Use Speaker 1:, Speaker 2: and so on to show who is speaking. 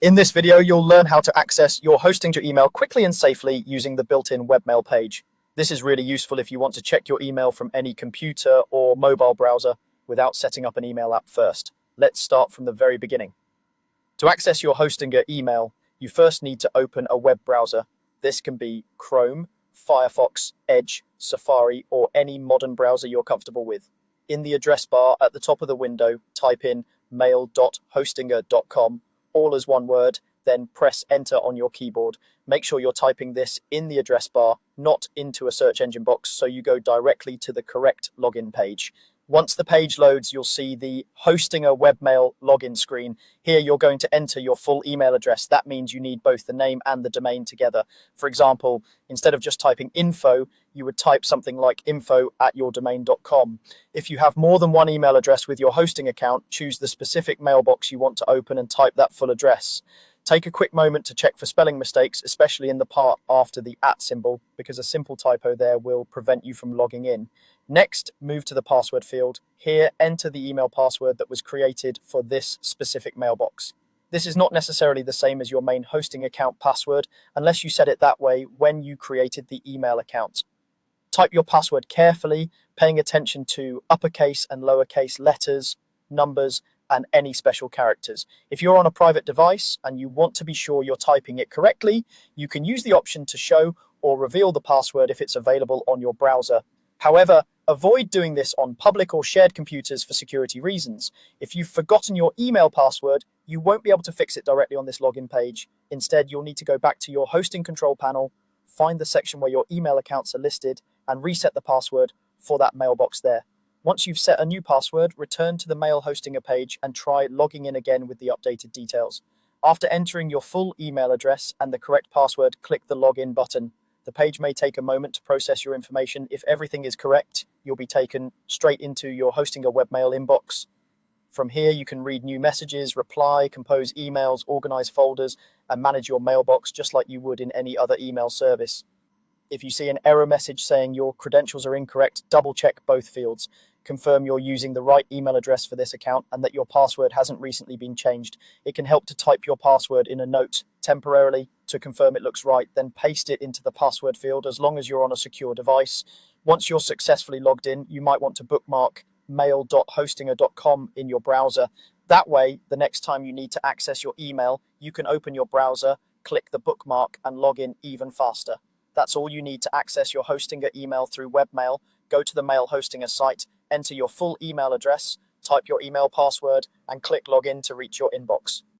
Speaker 1: In this video, you'll learn how to access your Hostinger email quickly and safely using the built-in webmail page. This is really useful if you want to check your email from any computer or mobile browser without setting up an email app first. Let's start from the very beginning. To access your Hostinger email, you first need to open a web browser. This can be Chrome, Firefox, Edge, Safari, or any modern browser you're comfortable with. In the address bar at the top of the window, type in mail.hostinger.com, all as one word, then press enter on your keyboard. Make sure you're typing this in the address bar, not into a search engine box, so you go directly to the correct login page. Once the page loads, you'll see the Hostinger webmail login screen. Here you're going to enter your full email address. That means you need both the name and the domain together. For example, instead of just typing info, you would type something like info@yourdomain.com. If you have more than one email address with your hosting account, choose the specific mailbox you want to open and type that full address. Take a quick moment to check for spelling mistakes, especially in the part after the @ symbol, because a simple typo there will prevent you from logging in. Next, move to the password field. Here, enter the email password that was created for this specific mailbox. This is not necessarily the same as your main hosting account password, unless you set it that way when you created the email account. Type your password carefully, paying attention to uppercase and lowercase letters, numbers, and any special characters. If you're on a private device and you want to be sure you're typing it correctly, you can use the option to show or reveal the password if it's available on your browser. However, avoid doing this on public or shared computers for security reasons. If you've forgotten your email password, you won't be able to fix it directly on this login page. Instead, you'll need to go back to your hosting control panel, find the section where your email accounts are listed, and reset the password for that mailbox there. Once you've set a new password, return to the Mail Hostinger page and try logging in again with the updated details. After entering your full email address and the correct password, click the Login button. The page may take a moment to process your information. If everything is correct, you'll be taken straight into your Hostinger webmail inbox. From here, you can read new messages, reply, compose emails, organize folders, and manage your mailbox just like you would in any other email service. If you see an error message saying your credentials are incorrect, double check both fields. Confirm you're using the right email address for this account and that your password hasn't recently been changed. It can help to type your password in a note temporarily to confirm it looks right, then paste it into the password field as long as you're on a secure device. Once you're successfully logged in, you might want to bookmark mail.hostinger.com in your browser. That way, the next time you need to access your email, you can open your browser, click the bookmark, and log in even faster. That's all you need to access your Hostinger email through webmail. Go to the Mail Hostinger site, enter your full email address, type your email password, and click login to reach your inbox.